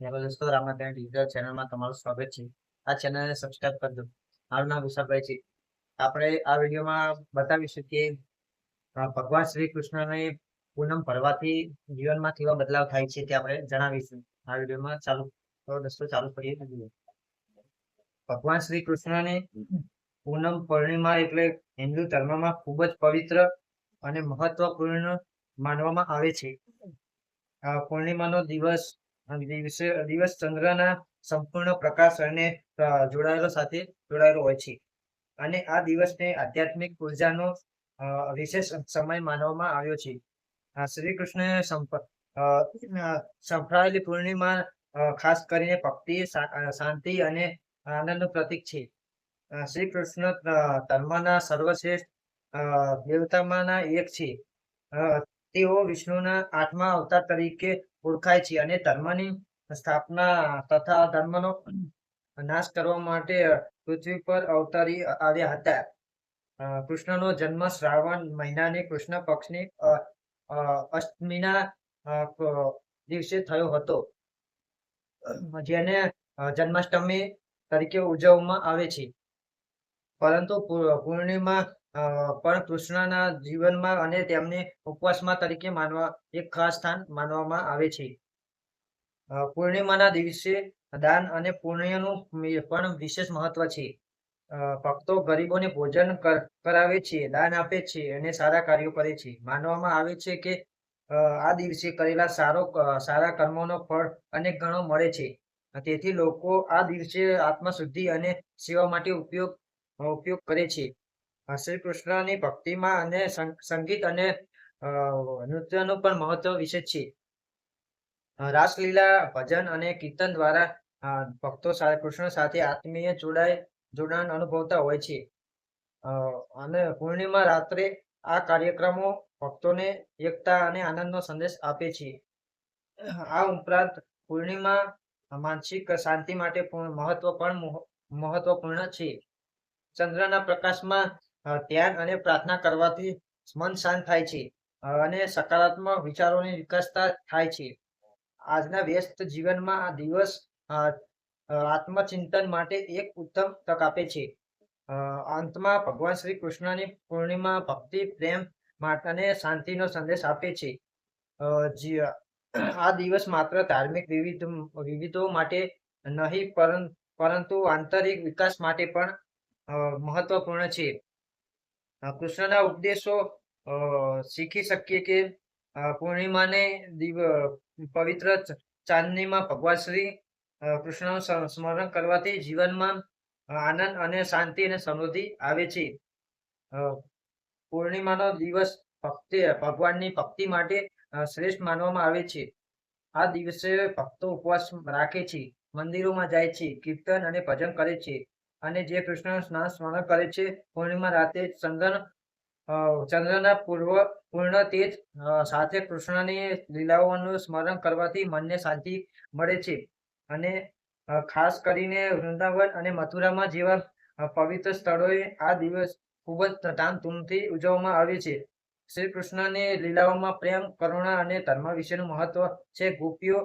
Hello દોસ્તો, રામાધન digital ચેનલમાં તમારું સ્વાગત છે. આ ચેનલને સબસ્ક્રાઇબ કરજો. મારું નામ વિશાલભાઈ છે. આપણે આ વિડીયોમાં બતાવીશું કે ભગવાન શ્રી કૃષ્ણને પૂનમ ભરવાથી જીવનમાં કેવા બદલાવ થાય છે તે આપણે જણાવીશું આ વિડીયોમાં. તો દોસ્તો ચાલુ કરીએ. ભગવાન શ્રી કૃષ્ણને પૂનમ પૂર્ણિમા એટલે હિન્દુ ધર્મમાં ખૂબ જ પવિત્ર અને મહત્વપૂર્ણ માનવામાં આવે છે. પૂર્ણિમાનો દિવસ ચંદ્રના સંપૂર્ણ પ્રકાશ અને જોડાયેલો હોય છે. અને આ દિવસને આધ્યાત્મિક ઉર્જાનો વિશેષ સમય માનવામાં આવ્યો છે. શ્રી કૃષ્ણ સંભળાયેલી પૂર્ણિમા ખાસ કરીને ભક્તિ, શાંતિ અને આનંદનું પ્રતીક છે. શ્રી કૃષ્ણ ધર્મના સર્વશ્રેષ્ઠ દેવતામાંના એક છે. તેઓ વિષ્ણુના 8મા અવતાર તરીકે ઓળખાય છે અને ધર્મની સ્થાપના તથા ધર્મનો નાશ કરવા માટે પૃથ્વી પર અવતારી આવ્યા હતા. કૃષ્ણનો જન્મ શ્રાવણ મહિનાની કૃષ્ણ પક્ષની અષ્ટમીના દિવસે થયો હતો, જેને જન્માષ્ટમી તરીકે ઉજવવામાં આવે છે. પરંતુ પૂર્ણિમા પણ કૃષ્ણના જીવનમાં અને તેમની ઉપવાસમાં તરીકે એક ખાસ સ્થાન માનવામાં આવે છે. પૂર્ણિમાના દિવસે દાન અને પુણ્યનું પણ વિશેષ મહત્વ છે. ભક્તો ગરીબોને ભોજન કરાવે છે, દાન આપે છે અને સારા કાર્યો કરે છે. માનવામાં આવે છે કે આ દિવસે કરેલા સારા કર્મોનો ફળ અનેક ગણો મળે છે. તેથી લોકો આ દિવસે આત્મશુદ્ધિ અને સેવા માટે ઉપયોગ કરે છે. શ્રી કૃષ્ણની ભક્તિમાં અને સંગીત અને નૃત્યનું પણ મહત્વ વિશેષ છે. રાસલીલા, ભજન અને કીર્તન દ્વારા ભક્તો કૃષ્ણ સાથે આત્મીય જોડાણ અનુભવતા હોય છે. અને પૂર્ણિમા રાત્રે આ કાર્યક્રમો ભક્તોને એકતા અને આનંદનો સંદેશ આપે છે. આ ઉપરાંત પૂર્ણિમા માનસિક શાંતિ માટે મહત્વપૂર્ણ છે. ચંદ્રના પ્રકાશમાં ધ્યાન અને પ્રાર્થના કરવાથી મન શાંત થાય છે અને સકારાત્મક વિચારોની વિકાસ થાય છે. આજના વ્યસ્ત જીવનમાં આ દિવસ આત્મચિંતન માટે એક ઉત્તમ તક આપે છે. અંતમાં ભગવાન શ્રી કૃષ્ણની પૂર્ણિમા ભક્તિ, પ્રેમ અને શાંતિનો સંદેશ આપે છે. આ દિવસ માત્ર ધાર્મિક વિવિધો માટે નહીં પરંતુ આંતરિક વિકાસ માટે પણ મહત્વપૂર્ણ છે. કૃષ્ણના ઉપદેશો શીખી શકીએ કે પૂર્ણિમાને પવિત્ર ચાંદનીમાં ભગવાન શ્રી કૃષ્ણનું સ્મરણ કરવાથી જીવનમાં આનંદ અને શાંતિ અને સમૃદ્ધિ આવે છે. પૂર્ણિમાનો દિવસ ભગવાનની ભક્તિ માટે શ્રેષ્ઠ માનવામાં આવે છે. આ દિવસે ભક્તો ઉપવાસ રાખે છે, મંદિરોમાં જાય છે, કીર્તન અને ભજન કરે છે અને જે કૃષ્ણનું સ્મરણ કરે છે. પૂર્ણિમા રાતે ચંદ્રના પૂર્ણ તેજ સાથે કૃષ્ણની લીલાઓનું સ્મરણ કરવાથી મનને શાંતિ મળે છે. અને ખાસ કરીને વૃંદાવન અને મથુરામાં જેવા પવિત્ર સ્થળોએ આ દિવસ ખૂબ જ ધામધૂમથી ઉજવવામાં આવે છે. શ્રી કૃષ્ણની લીલાઓમાં પ્રેમ, કરુણા અને ધર્મ વિશેનું મહત્વ છે. ગોપીઓ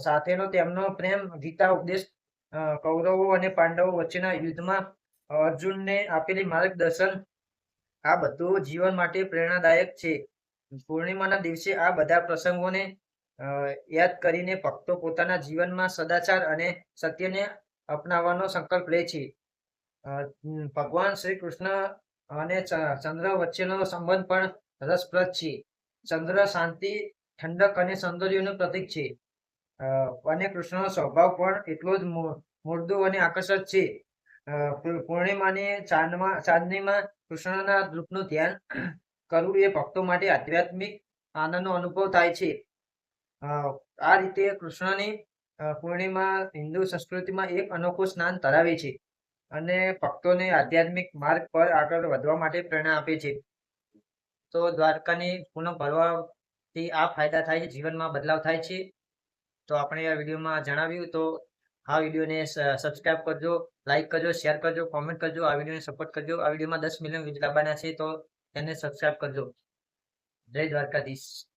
સાથેનો તેમનો પ્રેમ, ગીતા ઉપદેશ, કૌરવો અને પાંડવો વચ્ચેના યુદ્ધમાં અર્જુનને આપેલી માર્ગદર્શન, આ બધું જીવન માટે પ્રેરણાદાયક છે. પૂર્ણિમાના દિવસે આ બધા પ્રસંગોને યાદ કરીને ભક્તો પોતાના જીવનમાં સદાચાર અને સત્યને અપનાવવાનો સંકલ્પ લે છે. ભગવાન શ્રી કૃષ્ણ અને ચંદ્ર વચ્ચેનો સંબંધ પણ રસપ્રદ છે. ચંદ્ર શાંતિ, ઠંડક અને સૌંદર્યનું પ્રતીક છે અને કૃષ્ણનો સ્વભાવ પણ એટલો જ મૃદુ અને આકર્ષક છે. પૂર્ણિમાની ચાંદનીમાં કૃષ્ણના રૂપનું ધ્યાન કરવું એ ભક્તો માટે આધ્યાત્મિક આનંદનો અનુભવ થાય છે. આ રીતે કૃષ્ણની પૂર્ણિમા હિન્દુ સંસ્કૃતિમાં એક અનોખું સ્થાન ધરાવે છે અને ભક્તોને આધ્યાત્મિક માર્ગ પર આગળ વધવા માટે પ્રેરણા આપે છે. તો દ્વારકાની પૂનમ ભરવાથી આ ફાયદા થાય છે, જીવનમાં બદલાવ થાય છે. તો આપણે આ વિડીયોમાં જણાવ્યું. તો આ વિડીયોને સબસ્ક્રાઇબ કરજો, લાઈક કરજો, શેર કરજો, કોમેન્ટ કરજો, આ વિડીયોને સપોર્ટ કરજો. આ વિડીયોમાં 10 મિલિયન વ્યૂઝ લાવવાના છે, તો તેને સબસ્ક્રાઇબ કરજો. જય દ્વારકાધીશ.